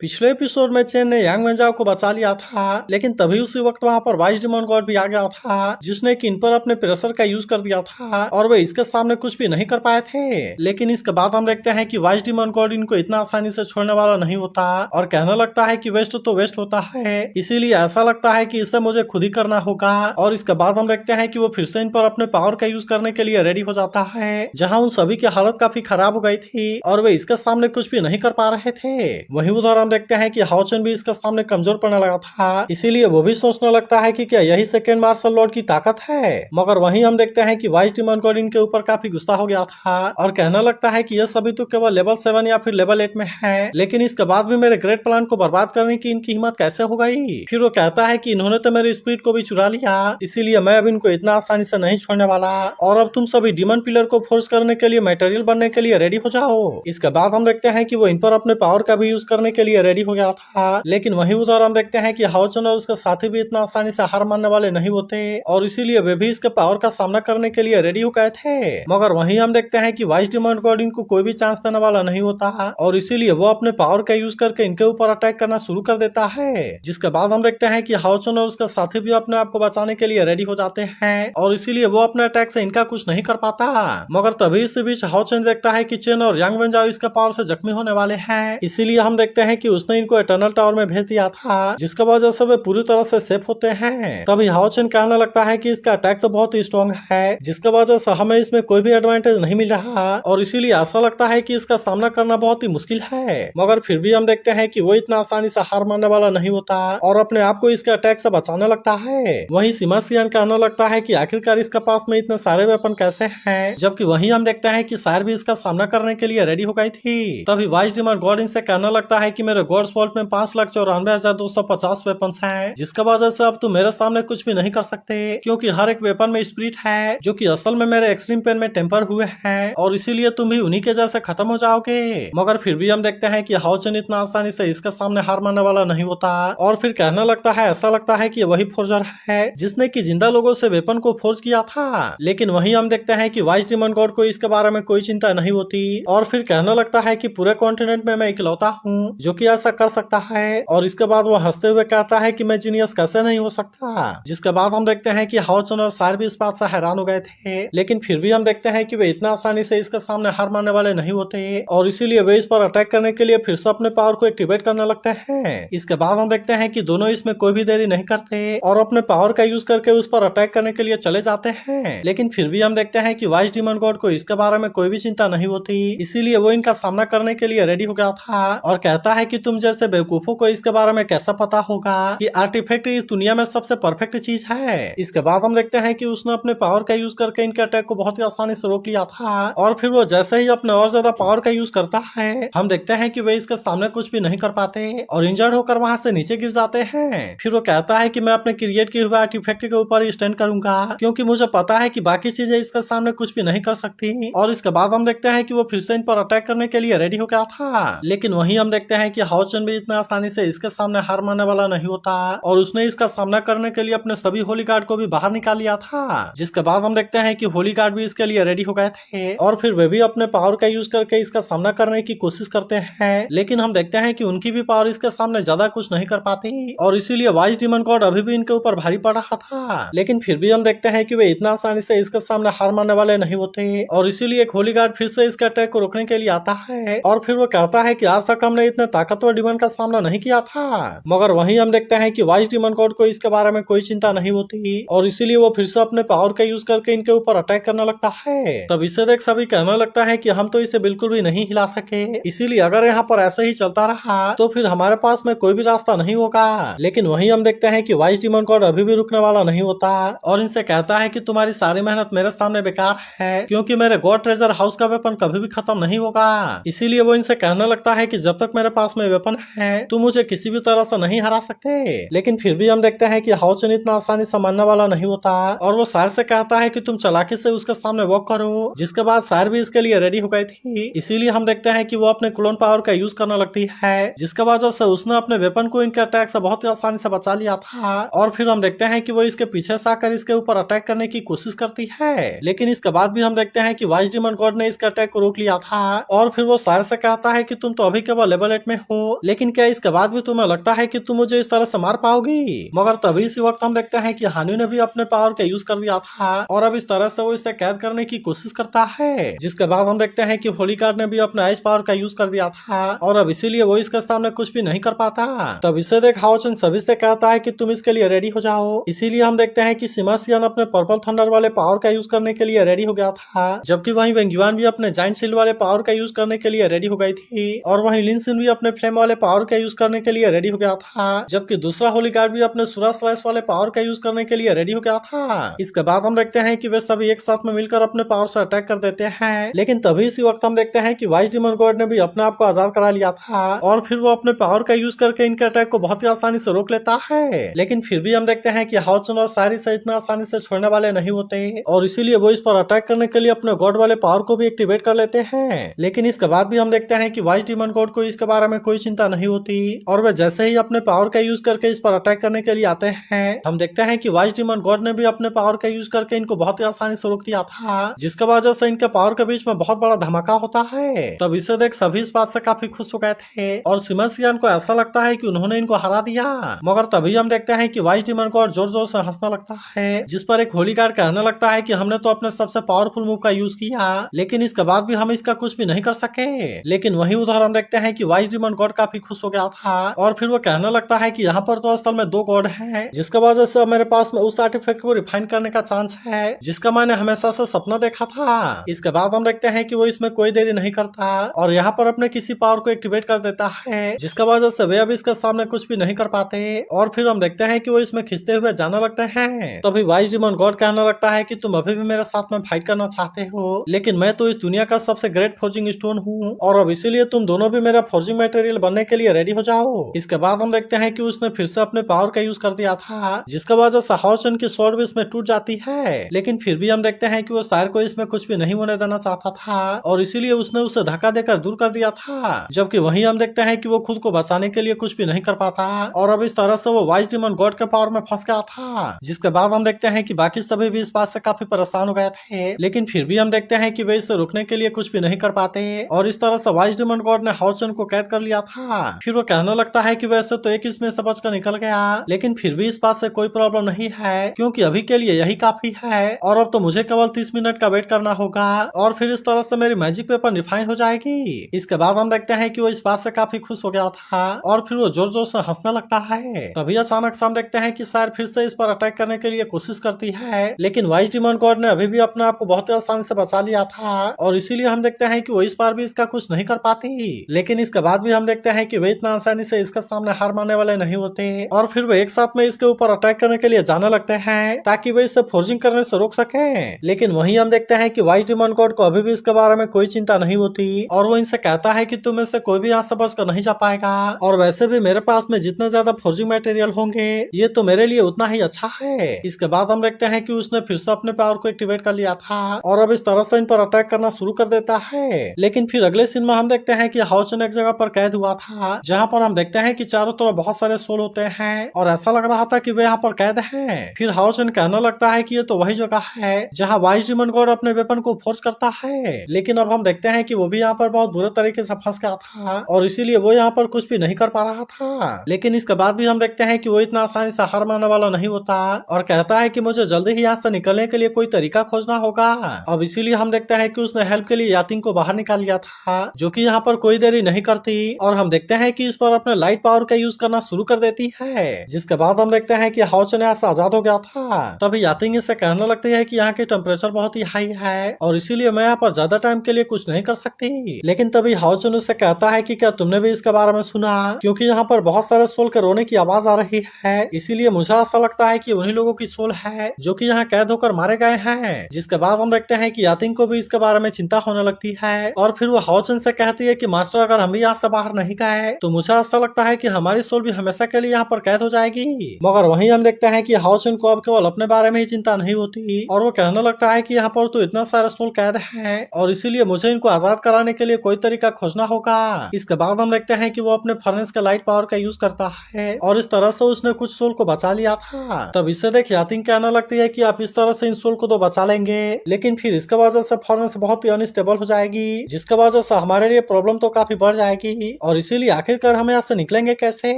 पिछले एपिसोड में चेन ने यांग वेंजाओ को बचा लिया था, लेकिन तभी उसी वक्त वहां पर वाइस डिमॉन गॉड भी आ गया था, जिसने कि इन पर अपने प्रेशर का यूज कर दिया था और वे इसके सामने कुछ भी नहीं कर पाए थे। लेकिन इसके बाद हम देखते हैं कि वाइस डिमॉन गॉड इनको इतना आसानी से छोड़ने वाला नहीं होता और कहने लगता है कि वेस्ट तो वेस्ट होता है, इसीलिए ऐसा लगता है कि इसे मुझे खुद ही करना होगा। और इसके बाद हम देखते हैं कि वो फिर से इन पर अपने पावर का यूज करने के लिए रेडी हो जाता है, जहाँ उन सभी की हालत काफी खराब हो गई थी और वे इसके सामने कुछ भी नहीं कर पा रहे थे। वहीं उधर हम देखते हैं कि हाओचन भी इसके सामने कमजोर पड़ने लगा था, इसीलिए वो भी सोचने लगता है कि क्या यही सेकेंड मार्शल लॉर्ड की ताकत है। मगर वहीं हम देखते हैं कि वाइस डिमॉन गॉड इनके ऊपर काफी गुस्सा हो गया था और कहने लगता है कि ये सभी तो केवल लेवल 7 या फिर लेवल 8 में है, लेकिन इसके बाद भी मेरे ग्रेट प्लान को बर्बाद करने की इनकी हिम्मत कैसे हो गई। फिर वो कहता है कि इन्होंने तो मेरे स्पिरिट को भी चुरा लिया, इसीलिए मैं अब इनको इतना आसानी से नहीं छोड़ने वाला और अब तुम सभी डिमन पिलर को फोर्स करने के लिए मटेरियल बनने के लिए रेडी हो जाओ। इसके बाद हम देखते हैं कि वो इन पर अपने पावर का भी यूज करने के लिए रेडी हो गया था, लेकिन वहीं उधर हम देखते हैं कि हाओचन और उसके साथी भी इतना आसानी से हार मानने वाले नहीं होते और इसीलिए वे भी इसके पावर का सामना करने के लिए रेडी हो गए थे। मगर वहीं हम देखते हैं कि वाइस डिमॉन गॉड इनको कोई भी चांस देने वाला नहीं होता और इसीलिए वो अपने पावर का यूज करके इनके ऊपर अटैक करना शुरू कर देता है। जिसके बाद हम देखते हैं कि हाओचन और उसका साथी भी अपने आप को बचाने के लिए रेडी हो जाते हैं और इसीलिए वो अपने अटैक से इनका कुछ नहीं कर पाता। मगर तभी इसी बीच हाओचन देखता है कि चेन और यांग वेंजाओ इसके पावर से जख्मी होने वाले हैं, इसीलिए हम देखते हैं कि उसने इनको इटर्नल टावर में भेज दिया था, जिसके वजह से वे पूरी तरह से सेफ होते हैं। तभी हाओचन कहने लगता है कि इसका अटैक तो बहुत ही स्ट्रॉन्ग है, जिसके वजह से हमें इसमें कोई भी एडवांटेज नहीं मिल रहा और इसीलिए ऐसा लगता है कि इसका सामना करना बहुत ही मुश्किल है। मगर फिर भी हम देखते हैं कि वो इतना आसानी से हार मानने वाला नहीं होता और अपने आप को इसके अटैक से बचाने लगता है। वहीं सिमा सियान कहने लगता है कि आखिरकार इसके पास में इतने सारे वेपन कैसे हैं, जबकि वहीं हम देखते हैं कि सायर भी इसका सामना करने के लिए रेडी हो गई थी। तभी वाइस डिमॉन गॉड इनसे कहने लगता है कि मेरे गॉड्स वॉल्ट में 5,94,250 वेपन्स हैं, जिसका वजह से अब तुम मेरे सामने कुछ भी नहीं कर सकते, क्योंकि हर एक वेपन में स्पिरिट है जो कि असल में मेरे एक्सट्रीम पेन में टेम्पर हुए हैं और इसीलिए तुम भी उन्हीं के जैसे खत्म हो जाओगे। मगर फिर भी हम देखते हैं कि हाओचन इतना आसानी से इसके सामने हार मानने वाला नहीं होता और फिर कहने लगता है ऐसा लगता है कि वही फोर्जर है जिसने कि जिंदा लोगों से वेपन को फोर्ज किया था। लेकिन वहीं हम देखते हैं कि वाइस डिमॉन गॉड को इसके बारे में कोई चिंता नहीं होती और फिर कहने लगता है कि पूरे कॉन्टिनेंट में मैं इकलौता हूँ जो कि ऐसा कर सकता है और इसके बाद वो हंसते हुए कहता है कि मैं जीनियस कैसे नहीं हो सकता। जिसके बाद हम देखते हैं कि हाओचन और सायर भी इस बात से हैरान हो गए थे, लेकिन फिर भी हम देखते हैं कि वे इतना आसानी से इसके सामने हार मानने वाले नहीं होते और इसीलिए वे इस पर अटैक करने के लिए फिर से अपने पावर को एक्टिवेट करने लगते हैं। इसके बाद हम देखते हैं कि दोनों इसमें कोई भी देरी नहीं करते और अपने पावर का यूज करके उस पर अटैक करने के लिए चले जाते हैं। लेकिन फिर भी हम देखते हैं कि वाइस डिमॉन गॉड को इसके बारे में कोई भी चिंता नहीं होती, इसीलिए वो इनका सामना करने के लिए रेडी हो गया था और कहता है कि तुम जैसे बेवकूफों को इसके बारे में कैसा पता होगा कि आर्टिफैक्ट इस दुनिया में सबसे परफेक्ट चीज है। इसके बाद हम देखते हैं कि उसने अपने पावर का यूज करके इनके अटैक को बहुत ही आसानी से रोक लिया था और फिर वो जैसे ही अपने और ज्यादा पावर का यूज करता है, हम देखते हैं कि वे इसके सामने कुछ भी नहीं कर पाते और इंजर्ड होकर वहां से नीचे गिर जाते हैं। फिर वो कहता है कि मैं अपने क्रिएट किए हुए आर्टिफैक्ट के ऊपर ही स्टैंड करूंगा, क्योंकि मुझे पता है कि बाकी चीजें इसके सामने कुछ भी नहीं कर सकती। और इसके बाद हम देखते हैं कि वो फिर से इन पर अटैक करने के लिए रेडी हो गया था, लेकिन वहीं हम देखते हैं कि हाओचन भी इतना आसानी से इसके सामने हार मानने वाला नहीं होता और उसने इसका सामना करने के लिए अपने सभी होली गार्ड को भी बाहर निकाल लिया था। जिसके बाद हम देखते हैं कि होली गार्ड भी इसके लिए रेडी हो गए थे और फिर वे भी अपने पावर का यूज करके इसका सामना करने की कोशिश करते हैं, लेकिन हम देखते हैं कि उनकी भी पावर इसके सामने ज्यादा कुछ नहीं कर पाती और इसीलिए वाइस डिमॉन गॉड अभी भी इनके ऊपर भारी पड़ रहा था। लेकिन फिर भी हम देखते हैं कि वे इतना आसानी से इसके सामने हार मानने वाले नहीं होते और इसीलिए एक होली गार्ड फिर से इसके अटैक को रोकने के लिए आता है और फिर वो कहता है कि आज तक हमने इतने ताकतवर डिमन का सामना नहीं किया था। मगर वहीं हम देखते हैं कि वाइस डिमन गॉड को इसके बारे में कोई चिंता नहीं होती और इसीलिए वो फिर से अपने पावर का यूज करके इनके ऊपर अटैक करने लगता है। तब इसे देख सभी कहने लगता है कि हम तो इसे बिल्कुल भी नहीं हिला सके, इसीलिए अगर यहाँ पर ऐसे ही चलता रहा तो फिर हमारे पास में कोई भी रास्ता नहीं होगा। लेकिन वहीं हम देखते हैं कि वाइस डिमन गॉड अभी भी रुकने वाला नहीं होता और इनसे कहता है कि तुम्हारी सारी मेहनत मेरे सामने बेकार है, क्योंकि मेरे गॉड ट्रेजर हाउस का वेपन कभी भी खत्म नहीं होगा। इसीलिए वो इनसे कहने लगता है कि जब तक मेरे पास में वेपन है तुम मुझे किसी भी तरह से नहीं हरा सकते। लेकिन फिर भी हम देखते हैं कि हाओचन इतना आसानी से मानने वाला नहीं होता और वो सायर से कहता है कि तुम चालाकी से उसके सामने वॉक करो, जिसके बाद सायर भी इसके लिए रेडी हो गई थी। इसीलिए हम देखते हैं कि वो अपने क्लोन पावर का यूज करने लगती है, जिसके वजह से उसने अपने वेपन को इनके अटैक से बहुत ही आसानी से बचा लिया था और फिर हम देखते हैं कि वो इसके पीछे से आकर इसके ऊपर अटैक करने की कोशिश करती है। लेकिन इसके बाद भी हम देखते हैं कि वाइस डिमन गॉड ने इसके अटैक को रोक लिया था और फिर वो सायर से कहता है कि तुम तो अभी केवल लेवल 8 में हो, लेकिन क्या इसके बाद भी तुम्हें लगता है कि तुम मुझे इस तरह से मार पाओगी? मगर तभी इसी वक्त हम देखते हैं कि हानि ने भी अपने पावर का यूज कर लिया था और अब इस तरह से वो इसे कैद करने की कोशिश करता है, जिसके बाद हम देखते हैं कि होलिकार ने भी अपने आइस पावर का यूज कर दिया था और अब इसीलिए वो इसके सामने कुछ भी नहीं कर पाता। तब इसे देख हाओचन सभी से कहता है कि तुम इसके लिए रेडी हो जाओ। इसीलिए हम देखते हैं कि सिमा सियान अपने पर्पल थंडर वाले पावर का यूज करने के लिए रेडी हो गया था, जबकि वहीं वेंगयुआन भी अपने जाइंट सील वाले पावर का यूज करने के लिए रेडी हो गई थी और वहीं लिनसिन भी अपने फ्लेम वाले पावर का यूज करने के लिए रेडी हो गया था, जबकि दूसरा होलिकार भी अपने सुरा स्लाइस वाले पावर का यूज करने के लिए रेडी हो गया था। इसके बाद हम देखते हैं कि वे सभी एक साथ में मिलकर अपने पावर से अटैक कर देते हैं, लेकिन तभी इसी वक्त हम देखते हैं कि वाइस डिमन गॉड ने भी अपने आप को आजाद करा लिया था और फिर वो अपने पावर का यूज करके इनके अटैक को बहुत ही आसानी से रोक लेता है। लेकिन फिर भी हम देखते हैं कि हाओचन और सारी से इतना आसानी से छोड़ने वाले नहीं होते और इसीलिए वो इस पर अटैक करने के लिए अपने गॉड वाले पावर को भी एक्टिवेट कर लेते हैं। लेकिन इसके बाद भी हम देखते हैं कि वाइस डिमन गॉड को इसके बारे में कोई चिंता नहीं होती और वे जैसे ही अपने पावर का यूज करके इस पर अटैक करने के लिए आते हैं, हम देखते हैं कि वाइस डिमन गॉड ने भी अपने पावर का यूज करके इनको बहुत ही आसानी से रोक दिया था, जिसके वजह से इनके पावर के बीच में बहुत बड़ा धमाका होता है। तब इसे देख सभी इस बात से काफी खुश हो गए थे और सिमा सियान को ऐसा लगता है कि उन्होंने इनको हरा दिया। मगर तभी हम देखते हैं कि वाइस डिमन गॉड जोर जोर से हंसने लगता है, जिस पर एक होलिकार कहने लगता है कि हमने तो अपने सबसे पावरफुल मूव का यूज किया, लेकिन इसके बाद भी हम इसका कुछ भी नहीं कर सके। लेकिन वही उधर हम देखते हैं कि वाइस डिमन गॉड काफी खुश हो गया था और फिर वो कहने लगता है कि यहाँ पर तो असल में 2 गॉड हैं, जिसका वजह से मेरे पास में उस आर्टिफैक्ट को रिफाइन करने का चांस है जिसका मैंने हमेशा से सपना देखा था। इसके बाद हम देखते हैं कि वो इसमें कोई देरी नहीं करता और यहाँ पर अपने किसी पावर को एक्टिवेट कर देता है, जिसका वजह से वे अब इसके सामने कुछ भी नहीं कर पाते और फिर हम देखते हैं कि वो इसमें खींचते हुए जाने लगते हैं। तभी वाइस डिमन गॉड कहने लगता है कि तुम अभी भी मेरे साथ में फाइट करना चाहते हो, लेकिन मैं तो इस दुनिया का सबसे ग्रेट फोर्जिंग स्टोन हूँ और अब इसीलिए तुम दोनों भी मेरा फोर्जिंग मटेरियल बनने के लिए रेडी हो जाओ। इसके बाद हम देखते हैं कि उसने फिर से अपने पावर का यूज कर दिया था, जिसका वजह से हाओचन की स्वॉर्ड भी इसमें टूट जाती है, लेकिन फिर भी हम देखते हैं कि वो सायर को इसमें कुछ भी नहीं होने देना चाहता था और इसीलिए उसने उसे धक्का देकर दूर कर दिया था, जबकि वहीं हम देखते हैं कि वो खुद को बचाने के लिए कुछ भी नहीं कर पाता और अब इस तरह से वो वाइस डिमन गॉड के पावर में फंस गया था। जिसके बाद हम देखते हैं कि बाकी सभी भी इस बात से काफी परेशान हो गए थे, लेकिन फिर भी हम देखते हैं कि वे इसे रोकने के लिए कुछ भी नहीं कर पाते और इस तरह से वाइस डिमन गॉड ने हाओचन को कैद कर लिया था। फिर वो कहने लगता है कि वैसे तो एक इसमें से बचकर निकल गया, लेकिन फिर भी इस बात से कोई प्रॉब्लम नहीं है क्योंकि अभी के लिए यही काफी है और अब तो मुझे केवल 30 मिनट का वेट करना होगा और फिर इस तरह से मेरी मैजिक पेपर रिफाइन हो जाएगी। इसके बाद हम देखते हैं कि वो इस बात से काफी खुश हो गया था और फिर वो जोर जोर से हंसने लगता है। तभी अचानक से हम देखते हैं कि सायर फिर से इस पर अटैक करने के लिए कोशिश करती है, लेकिन वाइस डिमन गॉड ने अभी भी अपने आप को बहुत आसानी से बचा लिया था और इसीलिए हम देखते हैं कि वो इस बार भी इसका कुछ नहीं कर पाती। लेकिन इसके बाद भी हम देखते हैं कि वे इतना आसानी से इसके सामने हार मानने वाले नहीं होते और फिर वे एक साथ में इसके ऊपर अटैक करने के लिए जाने लगते हैं ताकि वे इसे फोर्जिंग करने से रोक सके। लेकिन वहीं हम देखते हैं कि वाइस डिमन गॉड को अभी भी इसके बारे में कोई चिंता नहीं होती और वो इनसे कहता है कि तुम में से कोई भी यहाँ से बचकर नहीं जा पाएगा और वैसे भी मेरे पास में जितना ज्यादा फोर्जिंग मटेरियल होंगे ये तो मेरे लिए उतना ही अच्छा है। इसके बाद हम देखते हैं कि उसने फिर से अपने पावर को एक्टिवेट कर लिया था और अब इस तरह से इन पर अटैक करना शुरू कर देता है। लेकिन फिर अगले सीन में हम देखते हैं कि हाओचन एक जगह पर कैद हुआ था जहाँ पर हम देखते हैं कि चारों तरफ बहुत सारे सोल होते हैं और ऐसा लग रहा था कि वे यहाँ पर कैद हैं। फिर हाओचन कहने लगता है कि ये तो वही जगह है जहाँ वाइस डिमन गॉड अपने वेपन को फोर्स करता है, लेकिन अब हम देखते हैं कि वो भी यहाँ पर बहुत बुरे तरीके से फंस गया था और इसीलिए वो यहाँ पर कुछ भी नहीं कर पा रहा था। लेकिन इसके बाद भी हम देखते हैं कि वो इतना आसानी से हार मानने वाला नहीं होता और कहता है कि मुझे जल्दी ही यहाँ से निकलने के लिए कोई तरीका खोजना होगा। अब इसीलिए हम देखते हैं कि उसने हेल्प के लिए यातिंग को बाहर निकाल लिया था जो कि यहाँ पर कोई देरी नहीं करती और हम देखते हैं कि इस पर अपने लाइट पावर का यूज करना शुरू कर देती है, जिसके बाद हम देखते हैं कि हाओचन यहाँ से आजाद हो गया था। तभी यातिंग इससे कहने लगती है कि यहाँ की टेम्परेचर बहुत ही हाई है और इसीलिए मैं यहाँ पर ज्यादा टाइम के लिए कुछ नहीं कर सकती। लेकिन तभी हाओचन उससे कहता है कि क्या तुमने भी इसके बारे में सुना, क्योंकि यहाँ पर बहुत सारे सोल के रोने की आवाज आ रही है, इसीलिए मुझे ऐसा लगता है कि उन्हीं लोगों की सोल है जो कि यहाँ कैद होकर मारे गए हैं। जिसके बाद हम देखते हैं कि यातिंग को भी इसके बारे में चिंता होने लगती है और फिर वो हाओचन से कहती है कि मास्टर अगर हम भी यहाँ से बाहर नहीं गए तो मुझे ऐसा लगता है कि हमारी सोल भी हमेशा के लिए यहाँ पर कैद हो जाएगी। मगर वहीं हम देखते हैं कि हाओचन को अब केवल अपने बारे में ही चिंता नहीं होती और वो कहने लगता है कि यहाँ पर तो इतना सारा सोल कैद है और इसीलिए मुझे इनको आजाद कराने के लिए कोई तरीका खोजना होगा। इसके बाद हम देखते हैं कि वो अपने फर्नेस का लाइट पावर का यूज करता है और इस तरह से उसने कुछ सोल को बचा लिया था। तब इससे देख यातिंग कहने लगती है कि आप इस तरह से इन सोल को तो बचा लेंगे, लेकिन फिर इसके वजह से फर्नेस बहुत ही अनस्टेबल हो जाएगी, जिसके वजह से हमारे लिए प्रॉब्लम तो काफी बढ़ जाएगी और इसीलिए आखिरकार हम यहाँ से निकलेंगे कैसे।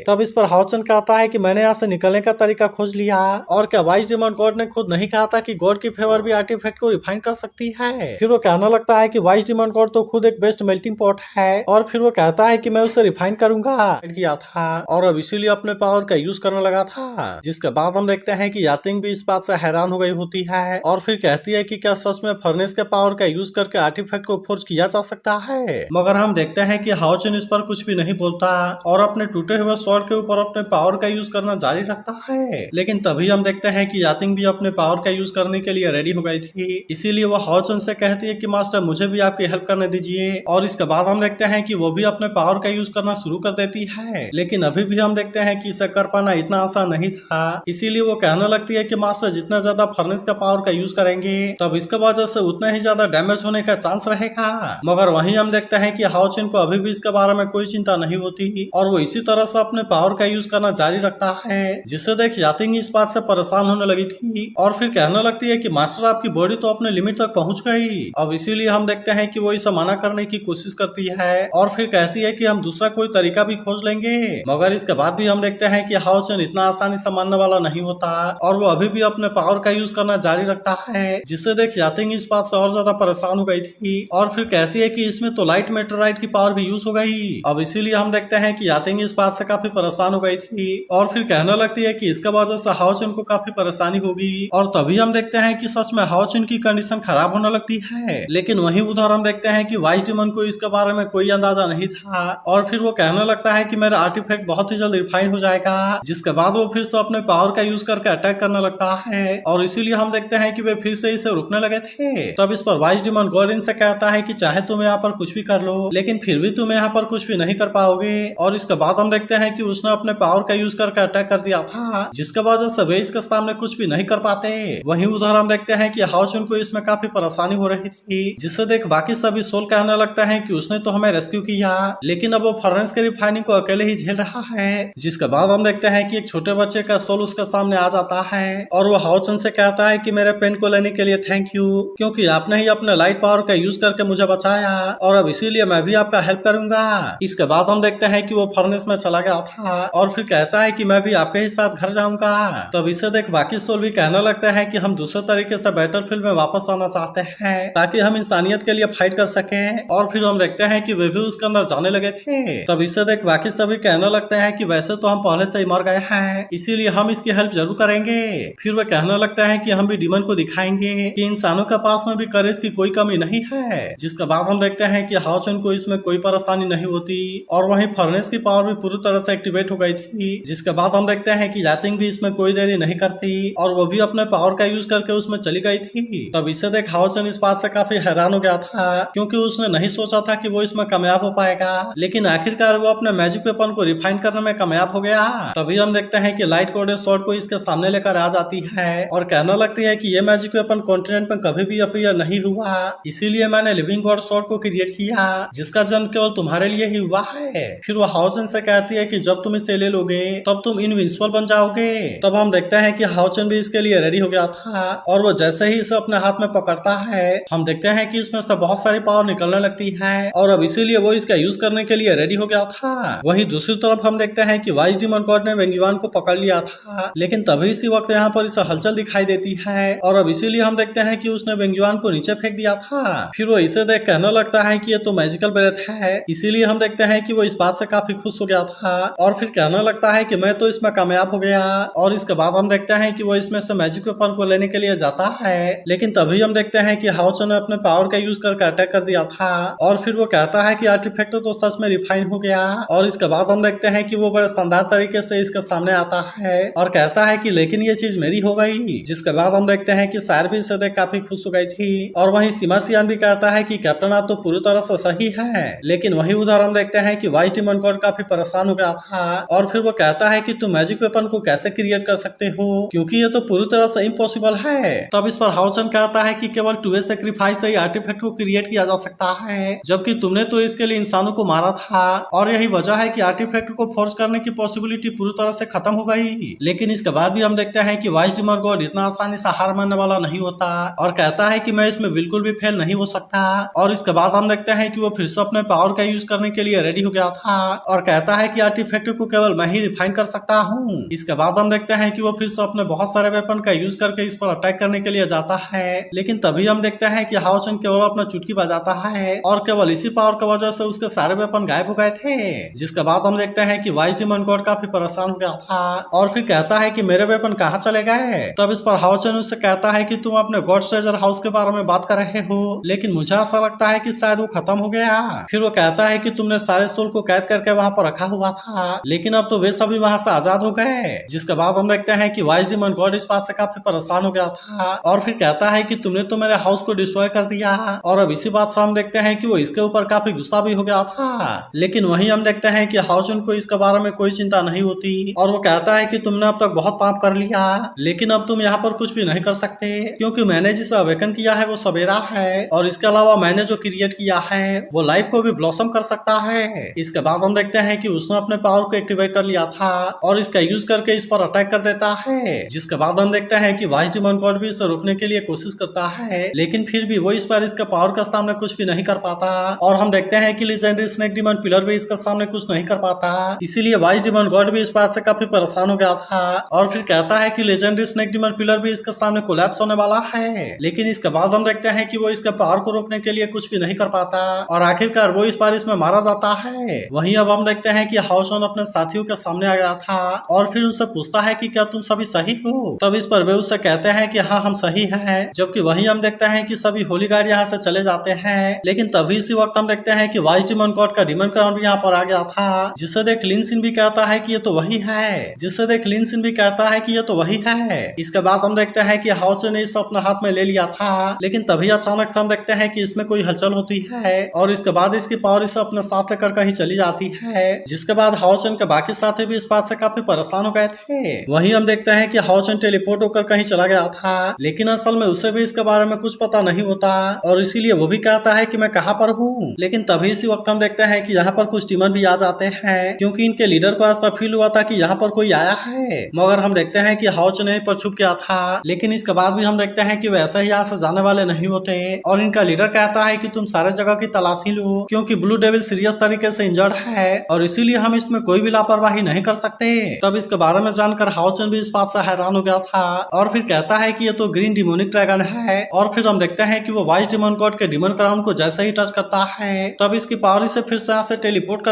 तब इस पर हाओचन कहता है कि मैंने यहाँ से निकलने का तरीका खोज लिया। और क्या वाइस डिमॉन गॉड ने खुद नहीं कहा था कि गॉड की फेवर भी आर्टिफैक्ट को रिफाइन कर सकती है। फिर वो कहना लगता है कि वाइस डिमॉन गॉड तो खुद एक बेस्ट मेल्टिंग पॉट है। और फिर वो कहता है कि मैं उसे रिफाइन करूंगा किया था और अब इसीलिए अपने पावर का यूज करने लगा था। जिसके बाद हम देखते हैं कि यातिंग भी इस बात से हैरान हो गई होती है और फिर कहती है कि क्या सच में फर्नेस के पावर का यूज करके आर्टिफैक्ट को फोर्ज किया जा सकता है। मगर हम देखते हैं कि हाओचन इस पर कुछ भी नहीं बोलता और अपने टूटे हुए स्वॉर्ड के ऊपर अपने पावर का यूज करना जारी रखता है। लेकिन तभी हम देखते हैं कि यातिंग भी अपने पावर का यूज करने के लिए रेडी हो गई थी। इसीलिए वो हाओचन से कहती है कि मास्टर मुझे भी आपकी हेल्प करने दीजिए। और इसके बाद हम देखते हैं कि वो भी अपने पावर का यूज करना शुरू कर देती है। लेकिन अभी भी हम देखते हैं कि इसे कर पाना इतना आसान नहीं था। इसीलिए वो कहने लगती है कि मास्टर जितना ज्यादा फर्नेस का पावर का यूज करेंगे तब इसके वजह से उतना ही ज्यादा डैमेज होने का चांस रहेगा। मगर वहीं हम देखते हैं कि हाओचन को अभी भी इसके बारे में कोई चिंता नहीं होती और वो इसी तरह से अपने पावर का यूज करना जारी रखता है। जिससे देख यातिंग इस बात से परेशान होने लगी थी और फिर कहने लगती है कि मास्टर आपकी बॉडी तो अपने लिमिट तक पहुंच गई। अब इसीलिए हम देखते हैं कि वो इसे मना करने की कोशिश करती है और फिर कहती है कि हम दूसरा कोई तरीका भी खोज लेंगे। मगर इसके बाद भी हम देखते हैं कि हाओचन इतना आसानी से मानने वाला नहीं होता और वो अभी भी अपने पावर का यूज करना जारी रखता है। जिससे देख यातिंग इस बात से और ज्यादा परेशान हो गई थी और फिर कहती है कि इसमें तो लाइट मेटेराइट की पावर भी यूज हो गई। अब इसीलिए हम देखते हैं कि यातिंग इस बात से काफी परेशान हो गई थी और फिर कहने लगती है कि इसका वजह से हाओचन को काफी परेशानी होगी। और तभी हम देखते हैं कि सच में हाओचन की कंडीशन खराब होने लगती है। लेकिन वहीं उधर हम देखते हैं कि वाइस डिमन को इसके बारे में कोई अंदाजा नहीं था और फिर वो कहने लगता है कि मेरा आर्टिफैक्ट बहुत ही जल्द रिफाइन हो जाएगा। जिसके बाद वो फिर से अपने पावर का यूज करके अटैक करने लगता है और इसीलिए हम देखते हैं कि वे फिर से इसे रुकने लगे थे। तब इस पर वाइस डिमन गॉड से कहता है कि चाहे तुम यहाँ पर कुछ भी कर लो लेकिन फिर भी तुम यहाँ पर कुछ भी नहीं कर पाओगे। और इसके बाद हम देखते हैं कि उसने अपने पावर का यूज करके अटैक कर दिया था जिसके वजह से वे इसके सामने कुछ भी नहीं कर पाते। वहीं उधर हम देखते हैं कि हाओचन को इसमें काफी परेशानी हो रही थी। जिससे देख बाकी सभी सोल कहने लगता है कि उसने तो हमें रेस्क्यू किया लेकिन अब वो फर्नेस के रिफाइनिंग को अकेले ही झेल रहा है। जिसके बाद हम देखते हैं कि एक छोटे बच्चे का सोल उसके सामने आ जाता है और वो हाओचन से कहता है कि मेरे पेन को लेने के लिए थैंक यू क्योंकि आपने ही अपने लाइट पावर का यूज करके मुझे बचाया और अब इसीलिए मैं भी आपका हेल्प करूंगा। इसके बाद हम देखते हैं कि वो फर्नेस में चला गया था और फिर कहता है कि मैं भी आपके ही साथ घर जाऊंगा। तब इसे देख बाकी सोल भी कहने लगते हैं कि हम दूसरे तरीके से बैटलफील्ड में वापस आना चाहते हैं ताकि हम इंसानियत के लिए फाइट कर सके। और फिर हम देखते हैं कि वे भी उसके अंदर जाने लगे थे। तब इसे देख बाकी सभी कहने लगते हैं कि वैसे तो हम पहले से ही मर गए हैं इसीलिए हम इसकी हेल्प जरूर करेंगे। फिर वे कहने लगता है कि हम भी डिमन को दिखाएंगे कि इंसानों के पास में भी करेज की कोई कमी नहीं है। जिसके बाद हम देखते हैं कि हाओचन को इसमें कोई परेशानी नहीं होती और वहीं फर्नेस की पावर भी पूरी तरह से एक्टिवेट हो गई थी। जिसके बाद हम देखते हैं कि यातिंग भी इसमें कोई देरी नहीं करती और वो भी अपने पावर का यूज करके उसमें चली गई थी। तब इसे देख हाओचन इस बात से काफी हैरान हो गया था क्योंकि उसने नहीं सोचा था कि वो इसमें कामयाब हो पाएगा लेकिन आखिरकार वो अपने मैजिक वेपन को रिफाइन करने में कामयाब हो गया। तभी हम देखते हैं कि लाइट कोडेड स्वॉर्ड को इसके सामने लेकर आ जाती है और कहने लगती है कि ये मैजिक वेपन कॉन्टिनेंट में कभी भी अपीयर नहीं हुआ इसीलिए मैंने लिविंग गॉड स्वॉर्ड को क्रिएट किया जिसका जन्म केवल तुम्हारे लिए ही हुआ है। फिर वो हाओचन से कहती है कि जब तुम इसे ले लोगे तब तुम इनविंसिबल बन जाओगे। तब हम देखते हैं कि हाओचन भी इसके लिए रेडी हो गया था और वो जैसे ही इसे अपने हाथ में पकड़ता है हम देखते हैं कि इसमें से बहुत सारी पावर निकलने लगती है और अब इसीलिए वो इसका यूज करने के लिए रेडी हो गया था। वहीं दूसरी तरफ हम देखते हैं कि वाइस डिमन गॉड ने वेंगुआन को पकड़ लिया था लेकिन तभी इसी वक्त यहाँ पर इसे हलचल दिखाई देती है और अब इसीलिए हम देखते हैं कि उसने वेंगुआन को नीचे फेंक दिया था। फिर वो इसे देख कहने लगता है कि ये तो मैजिकल ब्रेथ है इसीलिए हम देखते हैं कि वो इस बात से काफी खुश हो गया था और फिर कहने लगता है कि मैं तो इसमें कामयाब हो गया। और इसके बाद हम देखते हैं कि वो इसमें से मैजिक वेपन को लेने के लिए जाता है लेकिन तभी हम देखते हैं कि हाओचन ने अपने पावर का यूज करके अटैक कर दिया था और फिर वो कहता है कि आर्टिफैक्ट तो सच में रिफाइन हो गया। और इसके बाद हम देखते हैं कि वो बड़े शानदार तरीके से इसके सामने आता है और कहता है कि लेकिन ये चीज मेरी हो गई। जिसके बाद हम देखते हैं कि सायर भी इसे देख काफी खुश हो गई थी और वहीं सीमासियान भी कहता है कि कैप्टन आप तो पूरी तरह से सही है। लेकिन वहीं उधर हम देखते हैं कि वाइस डिमन गॉड काफी परेशान हो गया था और फिर वो कहता है कि तुम मैजिक वेपन को कैसे क्रिएट कर सकते हो क्योंकि ये तो पूरी तरह से इम्पॉसिबल है। तब इस पर हाओचन कहता है कि केवल 2 सैक्रिफाइस से ही आर्टिफैक्ट को क्रिएट किया जा सकता है जबकि तुमने तो इसके लिए इंसानों को मारा था और यही वजह है कि आर्टिफैक्ट को फोर्स करने की पॉसिबिलिटी पूरी तरह से खत्म हो गई। लेकिन इसके बाद भी हम देखते हैं कि वाइस डिमन गॉड इतना आसानी से हार मानने वाला नहीं होता और कहता है कि मैं इसमें बिल्कुल भी फेल नहीं हो सकता। और इसके बाद हम देखते हैं कि वो फिर से अपने पावर का यूज करने करने के लिए रेडी हो गया था और कहता है कि आर्टिफैक्ट को केवल मैं ही रिफाइन कर सकता हूँ। इसके बाद हम देखते हैं कि वो फिर से अपने बहुत सारे वेपन का यूज करके इस पर अटैक करने के लिए जाता है, लेकिन तभी हम देखते हैं कि हाओ चन केवल अपना चुटकी बजाता है और केवल इसी पावर की वजह से उसके सारे वेपन गायब हो गए थे। जिसके बाद हम देखते हैं कि वाइस डिमन गॉड काफी परेशान हो गया था और फिर कहता है कि मेरे वेपन कहाँ चले गए। तब इस पर हाओ चन उससे कहता है कि तुम अपने गॉड ट्रेजर हाउस के बारे में बात कर रहे हो, लेकिन मुझे ऐसा लगता है कि शायद वो खत्म हो गया। फिर वो कहता है कि तुमने सारे सोल को कैद करके वहाँ पर रखा हुआ था, लेकिन अब तो वे सभी वहाँ से आजाद हो गए। जिसके बाद हम देखते हैं कि वाइस डिमन गॉड इस बात से काफी परेशान हो गया था और फिर कहता है कि तुमने तो मेरे हाउस को डिस्ट्रॉय कर दिया। और अब इसी बात से हम देखते हैं कि वो इसके ऊपर काफी गुस्सा भी हो गया था, लेकिन वहीं हम देखते हैं कि हाओ चन को इसके बारे में कोई चिंता नहीं होती और वो कहता है कि तुमने अब तक बहुत पाप कर लिया, लेकिन अब तुम यहाँ पर कुछ भी नहीं कर सकते क्योंकि मैंने जिसे अवेकन किया है वो सवेरा है और इसके अलावा मैंने जो क्रिएट किया है वो लाइफ को भी ब्लॉसम कर सकता है। इसके बाद हम देखते हैं कि उसने अपने पावर को एक्टिवेट कर लिया था और इसका यूज करके इस पर अटैक कर देता है। जिसके बाद हम देखते हैं कि वाइस डिमन गॉड भी इसे रोकने के लिए कोशिश करता है, लेकिन फिर भी वो इस पर इसके पावर के सामने कुछ भी नहीं कर पाता और हम देखते हैं कि लीजेंडरी स्नेक डिमन पिलर भी इसके सामने कुछ नहीं कर पाता। इसीलिए वाइस डिमन गॉड भी इस बात से काफी परेशान हो गया था और फिर कहता है कि लेजेंडरी स्नेक डिमन पिलर भी इसके सामने कोलैप्स होने वाला है, लेकिन इसके बाद हम देखते हैं कि वो इसके पावर को रोकने के लिए कुछ भी नहीं कर पाता और आखिरकार वो इस बार इसमें मारा जाता है। वहीं अब हम देखते हैं कि हाओ चन अपने साथियों के सामने आ गया था और फिर उनसे पूछता है कि क्या तुम सभी सही हो। तब इस पर वे उससे कहते हैं कि हाँ हम सही हैं, जबकि वहीं हम देखते हैं कि सभी होली गार्ड यहाँ से चले जाते हैं, लेकिन तभी इसी वक्त हम देखते हैं कि वाइस डिमन गॉड का डिमन क्राउन भी यहाँ पर आ गया था, जिससे देख लिन सिन भी कहता है कि ये तो वही है, जिससे देख लिन सिन भी कहता है कि ये तो वही है। इसके बाद हम देखते हैं कि हाओ चन ने इसे अपने हाथ में ले लिया था, लेकिन तभी अचानक से हम देखते हैं कि इसमें कोई हलचल होती है और इसके बाद इसकी पावर इसे अपने साथ लेकर कहीं चली जाती है। जिसके बाद हाओ चन के बाकी साथी भी इस बात से काफी परेशान हो गए थे। वहीं हम देखते हैं कि हाओ चन टेलीपोर्ट होकर कहीं चला गया था, लेकिन असल में उसे भी इसके बारे में कुछ पता नहीं होता और इसीलिए वो भी कहता है कि मैं कहाँ पर हूँ। लेकिन तभी इसी वक्त हम देखते हैं कि यहाँ पर कुछ डिमन भी आ जाते हैं, क्योंकि इनके लीडर को ऐसा फील हुआ था कि यहाँ पर कोई आया है, मगर हम देखते हैं कि हाओ चन यहीं पर छुप गया था। लेकिन इसके बाद भी हम देखते हैं कि वैसे ही यहाँ से जाने वाले नहीं होते और इनका लीडर कहता है कि तुम सारे जगह की तलाशी लो, क्योंकि ब्लू डेविल सीरियस तरीके से इंजर्ड है और इसीलिए हम इसमें कोई भी लापरवाही नहीं कर सकते। तब इसके बारे में जानकर हाओ चन भी इस बात से हैरान हो गया था और फिर कहता है कि ये तो ग्रीन डिमोनिक ड्रैगन है और फिर हम देखते हैं कि वो वाइस डिमन गॉड के डिमन क्राउन को जैसे ही टच करता है तब इसकी पावर इसे फिर से यहाँ से टेलीपोर्ट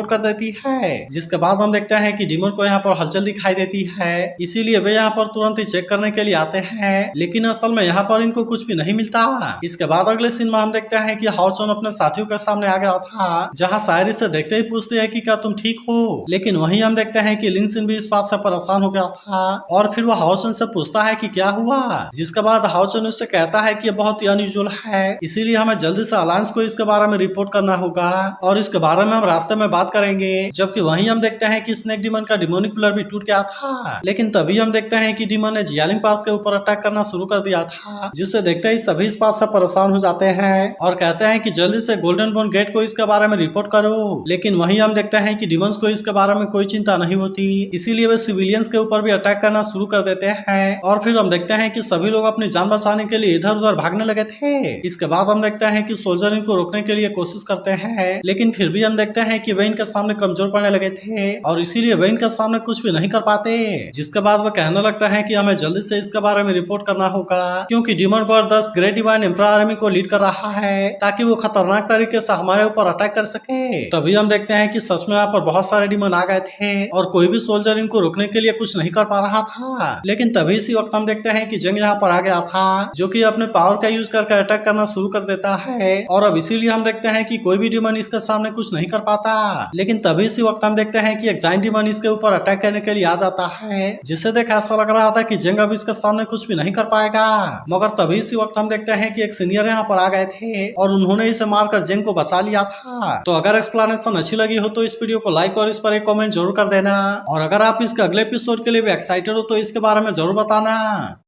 कर देती है। जिसके बाद हम देखते हैं कि डिमन को यहाँ पर हलचल दिखाई देती है, इसीलिए वे यहाँ पर तुरंत ही चेक करने के लिए आते हैं, लेकिन असल में यहाँ पर इनको कुछ भी नहीं मिलता। इसके बाद अगले सीन में हम देखते हैं कि हाओ चन अपने साथियों के सामने आ गया था, जहाँ शायरी से देखते ही पूछती है कि क्या तुम ठीक हो, लेकिन वहीं हम देखते हैं कि लिन सिन भी इस बात से परेशान हो गया था और फिर वो हाओ चन से पूछता है कि क्या हुआ। जिसके बाद हाओ चन उससे कहता है कि ये बहुत ही अनयूजुअल है, इसीलिए हमें जल्दी से अलायंस को इसके बारे में रिपोर्ट करना होगा और इसके बारे में हम रास्ते में बात करेंगे। जबकि वहीं हम देखते हैं कि स्नेक डिमन का डिमोनिक पिलर भी टूट गया था, लेकिन तभी हम देखते हैं कि डिमन ने जियालिंग पास के ऊपर अटैक करना शुरू कर दिया था, जिससे देखते ही सभी इस बात से परेशान हो जाते हैं और कहते हैं कि जल्दी से गोल्डन बोन गेट को इसके बारे में रिपोर्ट करो। लेकिन वहीं हम देखते हैं कि डिमंस को इसके बारे में कोई चिंता नहीं होती, इसीलिए वे सिविलियंस के ऊपर भी अटैक करना शुरू कर देते हैं और फिर हम देखते हैं कि सभी लोग अपनी जान बचाने के लिए इधर उधर भागने लगे थे। इसके बाद हम देखते हैं कि सोल्जर इनको रोकने के लिए कोशिश करते हैं, लेकिन फिर भी हम देखते हैं कि वे इनके सामने कमजोर पड़ने लगे थे और इसीलिए वे इनके सामने कुछ भी नहीं कर पाते। जिसके बाद वो कहने लगता है कि हमें जल्दी से इसके बारे में रिपोर्ट करना होगा, क्योंकि demon god 10 great divine emperor army को लीड कर रहा है ताकि वो खतरनाक तरीके से हमारे ऊपर अटैक कर सके। तभी हम देखते हैं कि सच में यहाँ पर बहुत सारे डिमन आ गए थे और कोई भी सोल्जर इनको रोकने के लिए कुछ नहीं कर पा रहा था। लेकिन तभी इसी वक्त हम देखते हैं कि जंग यहाँ पर आ गया था, जो कि अपने पावर का यूज करके अटैक करना शुरू कर देता है और अब इसीलिए हम देखते हैं कि कोई भी डिमन इसके सामने कुछ नहीं कर पाता। लेकिन तभी इसी वक्त हम देखते हैं कि एक जायंट डिमन इसके ऊपर अटैक करने के लिए आ जाता है, जिससे देख ऐसा लग रहा था कि जंग अब इसके सामने कुछ भी नहीं कर पाएगा। मगर तभी इसी वक्त हम देखते हैं कि एक सीनियर यहाँ पर आ गए थे और उन्होंने इसे मारकर जंग को बचा लिया था। तो अगर एक्सप्लेनेशन अच्छी लगी हो तो इस वीडियो को लाइक और इस पर एक कमेंट जरूर कर देना और अगर आप इसके अगले एपिसोड के लिए भी एक्साइटेड हो तो इसके बारे में जरूर बताना।